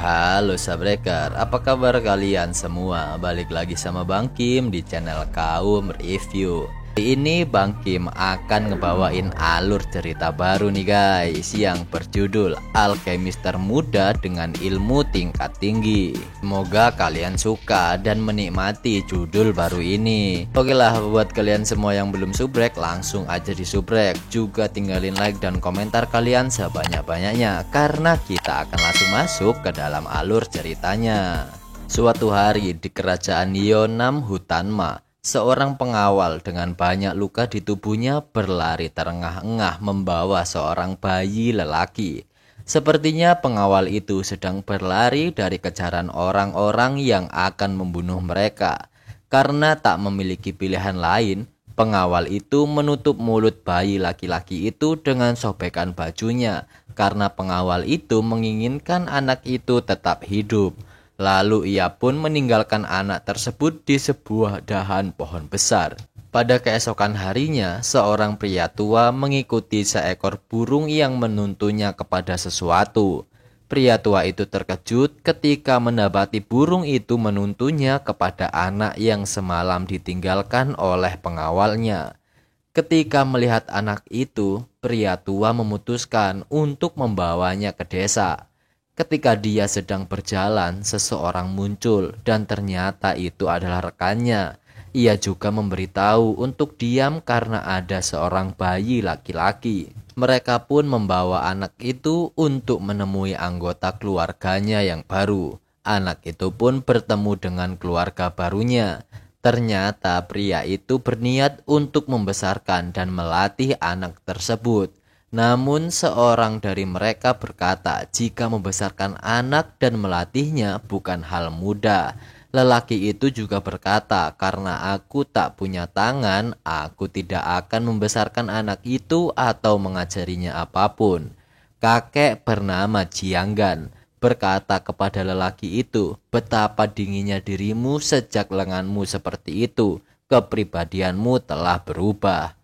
Halo Sabreker, apa kabar kalian semua? Balik lagi sama Bang Kim di channel Kaum Review. Hari ini Bang Kim akan ngebawain alur cerita baru nih guys, yang berjudul Alkemister Muda dengan Ilmu Tingkat Tinggi. Semoga kalian suka dan menikmati judul baru ini. Oke lah, buat kalian semua yang belum subrek, langsung aja di subrek. Juga tinggalin like dan komentar kalian sebanyak-banyaknya, karena kita akan langsung masuk ke dalam alur ceritanya. Suatu hari di kerajaan Yonam Hutanma, seorang pengawal dengan banyak luka di tubuhnya berlari terengah-engah membawa seorang bayi lelaki. Sepertinya pengawal itu sedang berlari dari kejaran orang-orang yang akan membunuh mereka. Karena tak memiliki pilihan lain, pengawal itu menutup mulut bayi laki-laki itu dengan sobekan bajunya, karena pengawal itu menginginkan anak itu tetap hidup. Lalu ia pun meninggalkan anak tersebut di sebuah dahan pohon besar. Pada keesokan harinya, seorang pria tua mengikuti seekor burung yang menuntunnya kepada sesuatu. Pria tua itu terkejut ketika mendapati burung itu menuntunnya kepada anak yang semalam ditinggalkan oleh pengawalnya. Ketika melihat anak itu, pria tua memutuskan untuk membawanya ke desa. Ketika dia sedang berjalan, seseorang muncul dan ternyata itu adalah rekannya. Ia juga memberitahu untuk diam karena ada seorang bayi laki-laki. Mereka pun membawa anak itu untuk menemui anggota keluarganya yang baru. Anak itu pun bertemu dengan keluarga barunya. Ternyata pria itu berniat untuk membesarkan dan melatih anak tersebut. Namun seorang dari mereka berkata jika membesarkan anak dan melatihnya bukan hal mudah. Lelaki itu juga berkata, karena aku tak punya tangan, aku tidak akan membesarkan anak itu atau mengajarinya apapun. Kakek bernama Jianggan berkata kepada lelaki itu, betapa dinginnya dirimu sejak lenganmu seperti itu, kepribadianmu telah berubah.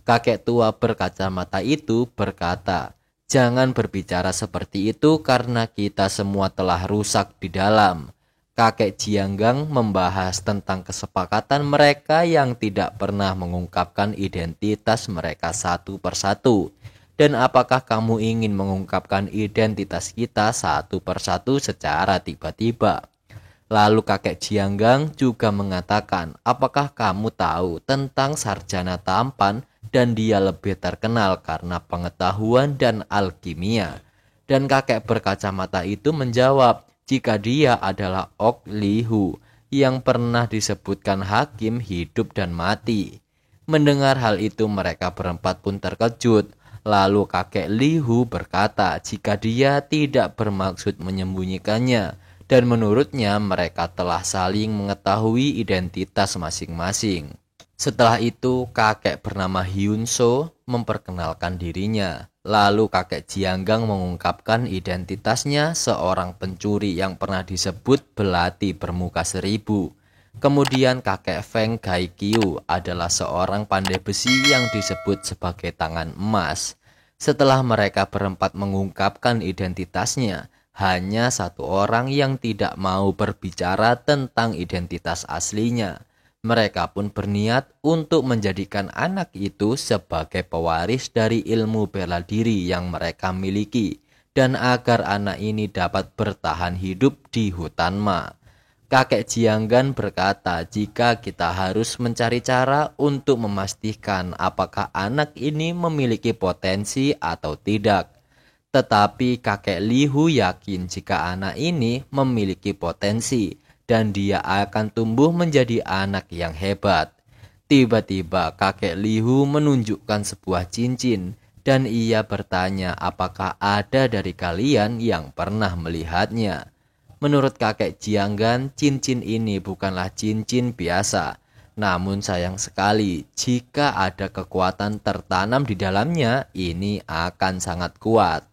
Kakek tua berkacamata itu berkata, jangan berbicara seperti itu karena kita semua telah rusak di dalam. Kakek Jianggang membahas tentang kesepakatan mereka yang tidak pernah mengungkapkan identitas mereka satu persatu. Dan apakah kamu ingin mengungkapkan identitas kita satu persatu secara tiba-tiba? Lalu kakek Jianggang juga mengatakan, apakah kamu tahu tentang sarjana tampan dan dia lebih terkenal karena pengetahuan dan alkimia? Dan kakek berkacamata itu menjawab, jika dia adalah Ok Lihu yang pernah disebutkan hakim hidup dan mati. Mendengar hal itu mereka berempat pun terkejut. Lalu kakek Lihu berkata jika dia tidak bermaksud menyembunyikannya, dan menurutnya mereka telah saling mengetahui identitas masing-masing. Setelah itu kakek bernama Hyunso memperkenalkan dirinya. Lalu kakek Jianggang mengungkapkan identitasnya, seorang pencuri yang pernah disebut belati bermuka 1000. Kemudian kakek Feng Gaikyu adalah seorang pandai besi yang disebut sebagai tangan emas. Setelah mereka berempat mengungkapkan identitasnya, hanya satu orang yang tidak mau berbicara tentang identitas aslinya. Mereka pun berniat untuk menjadikan anak itu sebagai pewaris dari ilmu bela diri yang mereka miliki, dan agar anak ini dapat bertahan hidup di hutan Ma. Kakek Jianggan berkata jika kita harus mencari cara untuk memastikan apakah anak ini memiliki potensi atau tidak. Tetapi kakek Lihu yakin jika anak ini memiliki potensi dan dia akan tumbuh menjadi anak yang hebat. Tiba-tiba kakek Lihu menunjukkan sebuah cincin dan ia bertanya apakah ada dari kalian yang pernah melihatnya. Menurut kakek Jianggan, cincin ini bukanlah cincin biasa. Namun sayang sekali, jika ada kekuatan tertanam di dalamnya, ini akan sangat kuat.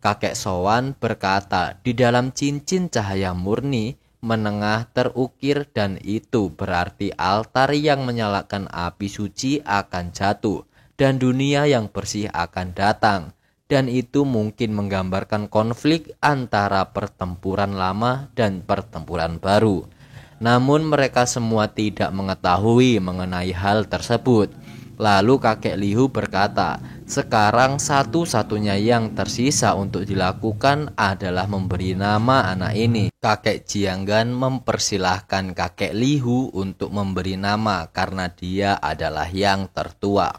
Kakek Sowan berkata, di dalam cincin cahaya murni, menengah terukir dan itu berarti altar yang menyalakan api suci akan jatuh dan dunia yang bersih akan datang. dan itu mungkin menggambarkan konflik antara pertempuran lama dan pertempuran baru. Namun mereka semua tidak mengetahui mengenai hal tersebut. Lalu kakek Lihu berkata, sekarang satu-satunya yang tersisa untuk dilakukan adalah memberi nama anak ini. Kakek Jianggan mempersilahkan kakek Lihu untuk memberi nama karena dia adalah yang tertua.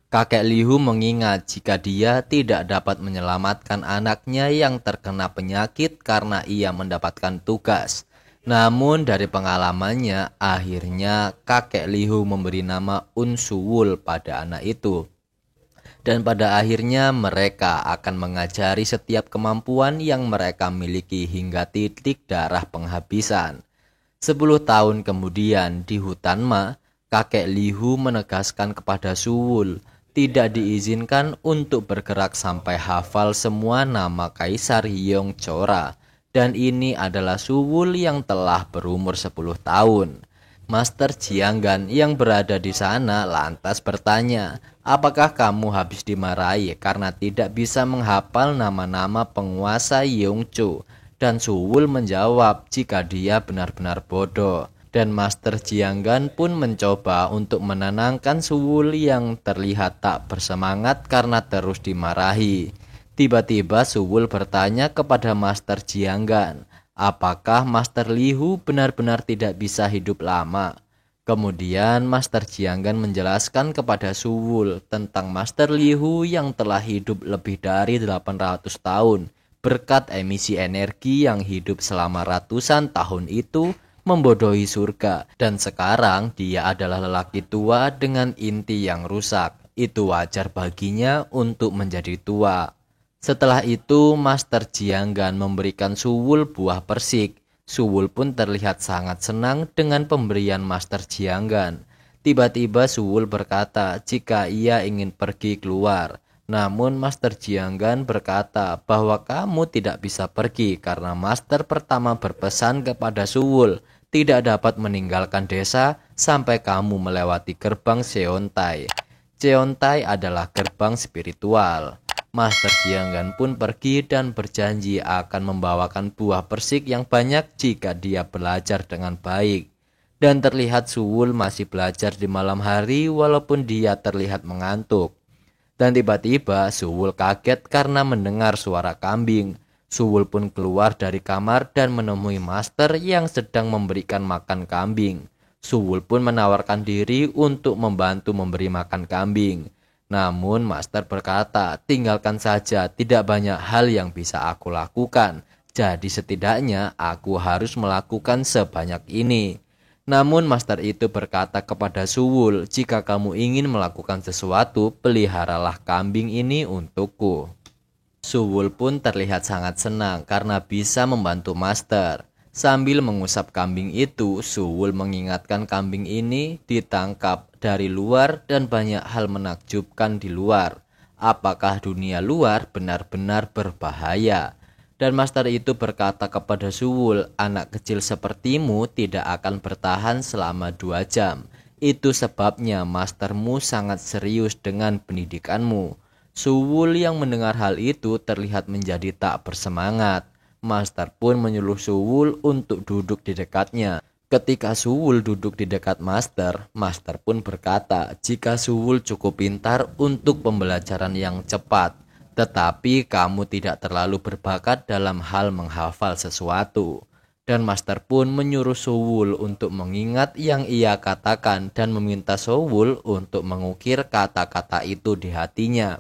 Kakek Lihu mengingat jika dia tidak dapat menyelamatkan anaknya yang terkena penyakit karena ia mendapatkan tugas. Namun dari pengalamannya, akhirnya kakek Lihu memberi nama Unsuwul pada anak itu. Dan pada akhirnya mereka akan mengajari setiap kemampuan yang mereka miliki hingga titik darah penghabisan. 10 tahun kemudian di hutan Ma, kakek Lihu menegaskan kepada Suwul tidak diizinkan untuk bergerak sampai hafal semua nama Kaisar Hyong Chora. Dan ini adalah Suwul yang telah berumur 10 tahun. Master Jianggan yang berada di sana lantas bertanya, apakah kamu habis dimarahi karena tidak bisa menghafal nama-nama penguasa Yeongcho? Dan Suwul menjawab jika dia benar-benar bodoh. Dan Master Jianggan pun mencoba untuk menenangkan Suwul yang terlihat tak bersemangat karena terus dimarahi. Tiba-tiba Suwul bertanya kepada Master Jianggan, apakah Master Lihu benar-benar tidak bisa hidup lama? Kemudian Master Jianggan menjelaskan kepada Suwul tentang Master Lihu yang telah hidup lebih dari 800 tahun berkat emisi energi yang hidup selama ratusan tahun itu membodohi surga, dan sekarang dia adalah lelaki tua dengan inti yang rusak. Itu wajar baginya untuk menjadi tua. Setelah itu Master Jianggan memberikan Suwul buah persik. Suwul pun terlihat sangat senang dengan pemberian Master Jianggan. Tiba-tiba Suwul berkata jika ia ingin pergi keluar. Namun Master Jianggan berkata bahwa kamu tidak bisa pergi karena Master pertama berpesan kepada Suwul tidak dapat meninggalkan desa sampai kamu melewati gerbang Seontai. Seontai adalah gerbang spiritual. Master Jianggan pun pergi dan berjanji akan membawakan buah persik yang banyak jika dia belajar dengan baik. Dan terlihat Suwul masih belajar di malam hari walaupun dia terlihat mengantuk. Dan tiba-tiba Suwul kaget karena mendengar suara kambing. Suwul pun keluar dari kamar dan menemui Master yang sedang memberikan makan kambing. Suwul pun menawarkan diri untuk membantu memberi makan kambing. Namun Master berkata, tinggalkan saja, tidak banyak hal yang bisa aku lakukan. Jadi setidaknya aku harus melakukan sebanyak ini. Namun Master itu berkata kepada Suwul, jika kamu ingin melakukan sesuatu, peliharalah kambing ini untukku. Suwul pun terlihat sangat senang karena bisa membantu Master. Sambil mengusap kambing itu, Suwul mengingatkan kambing ini ditangkap dari luar dan banyak hal menakjubkan di luar. Apakah dunia luar benar-benar berbahaya? Dan Master itu berkata kepada Suwul, anak kecil sepertimu tidak akan bertahan selama 2 jam. Itu sebabnya Mastermu sangat serius dengan pendidikanmu. Suwul yang mendengar hal itu terlihat menjadi tak bersemangat. Master pun menyuruh Suwul untuk duduk di dekatnya. Ketika Suwul duduk di dekat Master, Master pun berkata jika Suwul cukup pintar untuk pembelajaran yang cepat, tetapi kamu tidak terlalu berbakat dalam hal menghafal sesuatu. Dan Master pun menyuruh Suwul untuk mengingat yang ia katakan dan meminta Suwul untuk mengukir kata-kata itu di hatinya.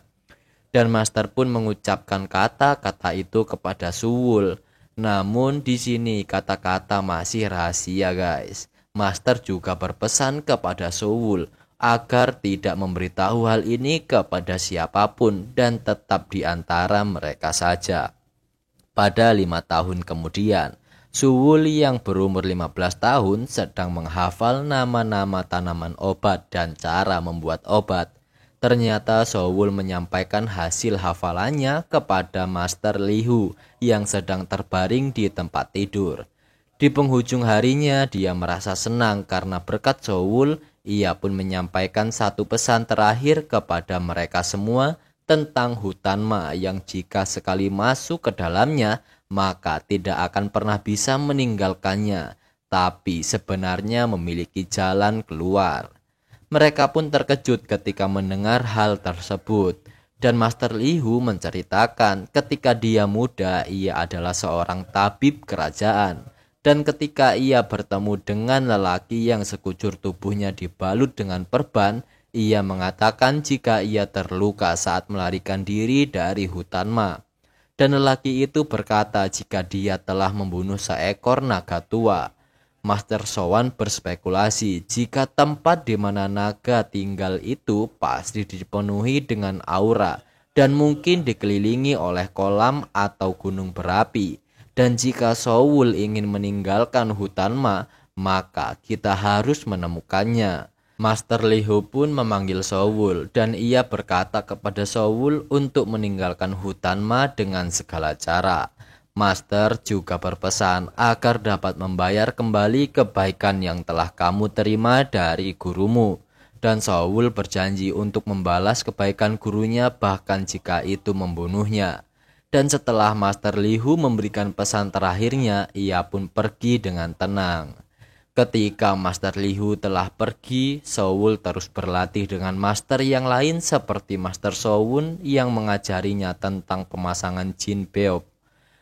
Dan Master pun mengucapkan kata-kata itu kepada Suwul. Namun di sini kata-kata masih rahasia guys. Master juga berpesan kepada Suwul agar tidak memberitahu hal ini kepada siapapun dan tetap di antara mereka saja. Pada 5 tahun kemudian, Suwul yang berumur 15 tahun sedang menghafal nama-nama tanaman obat dan cara membuat obat. Ternyata Suwul menyampaikan hasil hafalannya kepada Master Lihu yang sedang terbaring di tempat tidur. Di penghujung harinya dia merasa senang karena berkat Suwul ia pun menyampaikan satu pesan terakhir kepada mereka semua tentang hutan Ma yang jika sekali masuk ke dalamnya maka tidak akan pernah bisa meninggalkannya, tapi sebenarnya memiliki jalan keluar. Mereka pun terkejut ketika mendengar hal tersebut. Dan Master Li Hu menceritakan ketika dia muda ia adalah seorang tabib kerajaan. Dan ketika ia bertemu dengan lelaki yang sekujur tubuhnya dibalut dengan perban, ia mengatakan jika ia terluka saat melarikan diri dari hutan Ma. Dan lelaki itu berkata jika dia telah membunuh seekor naga tua. Master Sowan berspekulasi jika tempat di mana naga tinggal itu pasti dipenuhi dengan aura dan mungkin dikelilingi oleh kolam atau gunung berapi. Dan jika Soul ingin meninggalkan hutan Ma, maka kita harus menemukannya. Master Li Hu pun memanggil Soul dan ia berkata kepada Soul untuk meninggalkan hutan Ma dengan segala cara. Master juga berpesan agar dapat membayar kembali kebaikan yang telah kamu terima dari gurumu. Dan Soul berjanji untuk membalas kebaikan gurunya bahkan jika itu membunuhnya. Dan setelah Master Li Hu memberikan pesan terakhirnya, ia pun pergi dengan tenang. Ketika Master Li Hu telah pergi, Soul terus berlatih dengan master yang lain seperti Master Soun yang mengajarinya tentang pemasangan Jin Beop.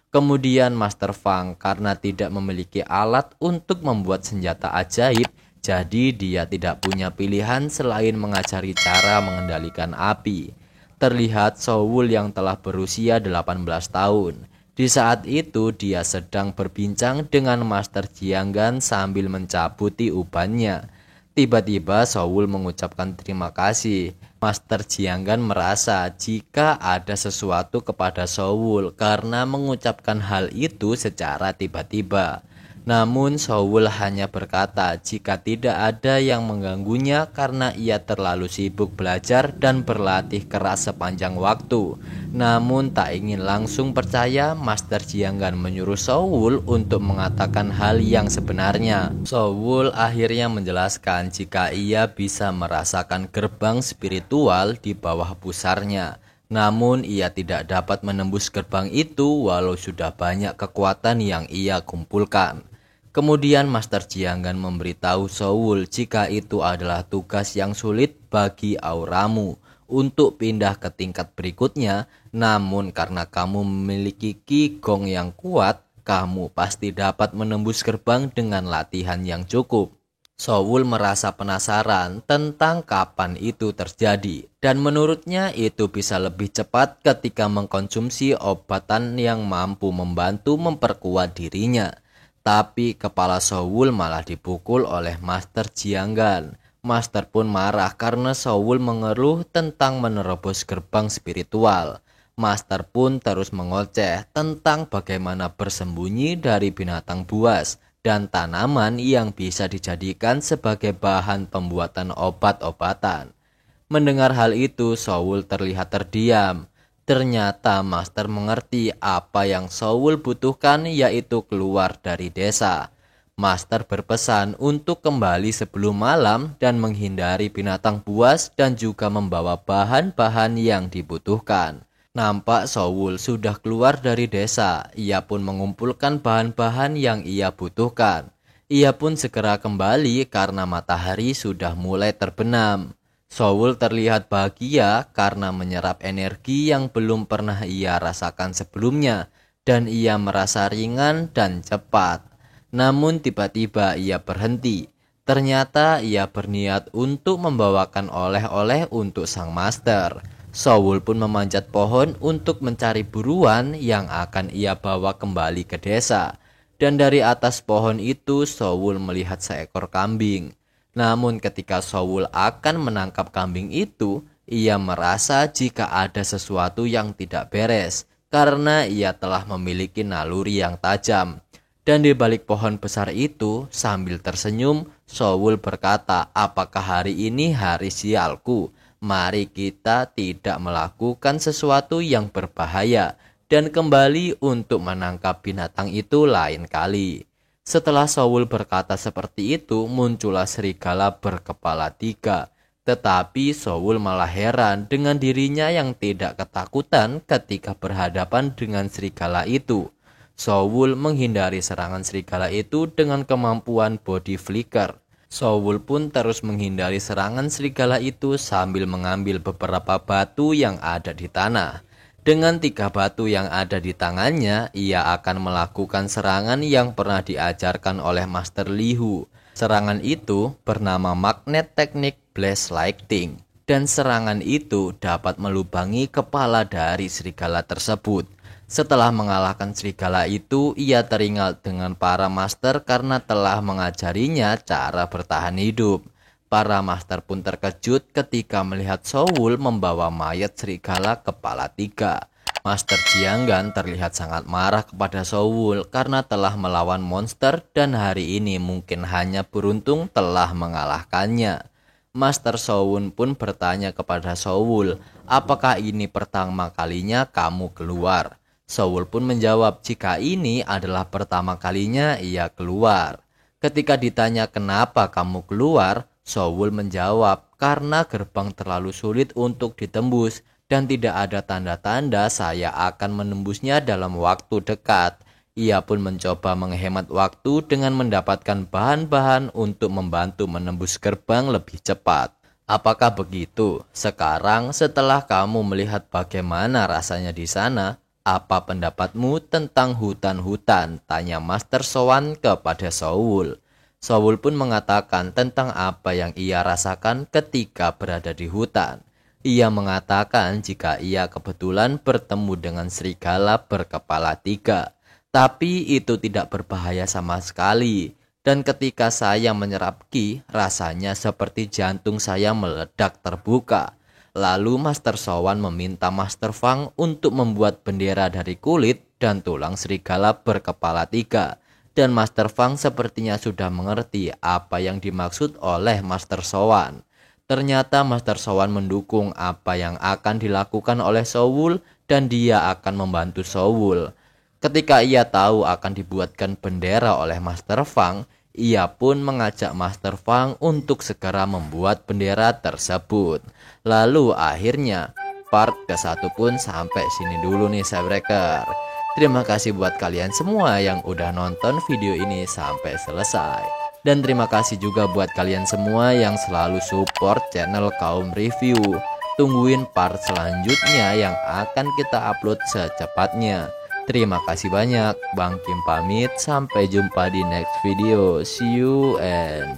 Kemudian Master Fang karena tidak memiliki alat untuk membuat senjata ajaib, jadi dia tidak punya pilihan selain mengajari cara mengendalikan api. Terlihat Soul yang telah berusia 18 tahun. Di saat itu dia sedang berbincang dengan Master Jianggan sambil mencabuti ubannya. Tiba-tiba Soul mengucapkan terima kasih. Master Jianggan merasa jika ada sesuatu kepada Soul karena mengucapkan hal itu secara tiba-tiba. Namun Soul hanya berkata jika tidak ada yang mengganggunya karena ia terlalu sibuk belajar dan berlatih keras sepanjang waktu. Namun tak ingin langsung percaya, Master Jianggan menyuruh Soul untuk mengatakan hal yang sebenarnya. Soul akhirnya menjelaskan jika ia bisa merasakan gerbang spiritual di bawah pusarnya. Namun ia tidak dapat menembus gerbang itu walau sudah banyak kekuatan yang ia kumpulkan. Kemudian Master Jianggan memberitahu Soul jika itu adalah tugas yang sulit bagi auramu untuk pindah ke tingkat berikutnya. Namun karena kamu memiliki Qigong yang kuat, kamu pasti dapat menembus gerbang dengan latihan yang cukup. Soul merasa penasaran tentang kapan itu terjadi dan menurutnya itu bisa lebih cepat ketika mengkonsumsi obatan yang mampu membantu memperkuat dirinya. Tapi kepala Soul malah dipukul oleh Master Jianggan. Master pun marah karena Soul mengeluh tentang menerobos gerbang spiritual. Master pun terus mengoceh tentang bagaimana bersembunyi dari binatang buas dan tanaman yang bisa dijadikan sebagai bahan pembuatan obat-obatan. Mendengar hal itu, Soul terlihat terdiam. Ternyata Master mengerti apa yang Soul butuhkan, yaitu keluar dari desa. Master berpesan untuk kembali sebelum malam dan menghindari binatang buas dan juga membawa bahan-bahan yang dibutuhkan. Nampak Soul sudah keluar dari desa. Ia pun mengumpulkan bahan-bahan yang ia butuhkan. Ia pun segera kembali karena matahari sudah mulai terbenam. Soul terlihat bahagia karena menyerap energi yang belum pernah ia rasakan sebelumnya dan ia merasa ringan dan cepat. Namun tiba-tiba ia berhenti. Ternyata ia berniat untuk membawakan oleh-oleh untuk sang master. Soul pun memanjat pohon untuk mencari buruan yang akan ia bawa kembali ke desa. Dan dari atas pohon itu Soul melihat seekor kambing. Namun ketika Soul akan menangkap kambing itu, ia merasa jika ada sesuatu yang tidak beres karena ia telah memiliki naluri yang tajam. Dan di balik pohon besar itu, sambil tersenyum, Soul berkata, "Apakah hari ini hari sialku? Mari kita tidak melakukan sesuatu yang berbahaya dan kembali untuk menangkap binatang itu lain kali." Setelah Soul berkata seperti itu, muncullah serigala berkepala 3. Tetapi Soul malah heran dengan dirinya yang tidak ketakutan ketika berhadapan dengan serigala itu. Soul menghindari serangan serigala itu dengan kemampuan body flicker. Soul pun terus menghindari serangan serigala itu sambil mengambil beberapa batu yang ada di tanah. Dengan 3 batu yang ada di tangannya, ia akan melakukan serangan yang pernah diajarkan oleh Master Lihu. Serangan itu bernama Magnet Technique Blast Lightning, dan serangan itu dapat melubangi kepala dari serigala tersebut. Setelah mengalahkan serigala itu, ia teringat dengan para master karena telah mengajarinya cara bertahan hidup. Para master pun terkejut ketika melihat Soul membawa mayat serigala kepala 3. Master Jianggan terlihat sangat marah kepada Soul karena telah melawan monster dan hari ini mungkin hanya beruntung telah mengalahkannya. Master Soun pun bertanya kepada Soul, apakah ini pertama kalinya kamu keluar? Soul pun menjawab jika ini adalah pertama kalinya ia keluar. Ketika ditanya kenapa kamu keluar, Soul menjawab karena gerbang terlalu sulit untuk ditembus dan tidak ada tanda-tanda saya akan menembusnya dalam waktu dekat. Ia pun mencoba menghemat waktu dengan mendapatkan bahan-bahan untuk membantu menembus gerbang lebih cepat. Apakah begitu? Sekarang setelah kamu melihat bagaimana rasanya di sana, apa pendapatmu tentang hutan-hutan? Tanya Master Sowan kepada Soul. Soul pun mengatakan tentang apa yang ia rasakan ketika berada di hutan. Ia mengatakan jika ia kebetulan bertemu dengan serigala berkepala 3. Tapi itu tidak berbahaya sama sekali. Dan ketika saya menyerap ki, rasanya seperti jantung saya meledak terbuka. Lalu Master Sowan meminta Master Fang untuk membuat bendera dari kulit dan tulang serigala berkepala 3. Dan Master Fang sepertinya sudah mengerti apa yang dimaksud oleh Master Sowan. Ternyata Master Sowan mendukung apa yang akan dilakukan oleh Soul dan dia akan membantu Soul. Ketika ia tahu akan dibuatkan bendera oleh Master Fang, ia pun mengajak Master Fang untuk segera membuat bendera tersebut. Lalu akhirnya part ke-1 pun sampai sini dulu nih Saebreaker. Terima kasih buat kalian semua yang udah nonton video ini sampai selesai. Dan terima kasih juga buat kalian semua yang selalu support channel Kaum Review. Tungguin part selanjutnya yang akan kita upload secepatnya. Terima kasih banyak. Bang Kim pamit. Sampai jumpa di next video. See you and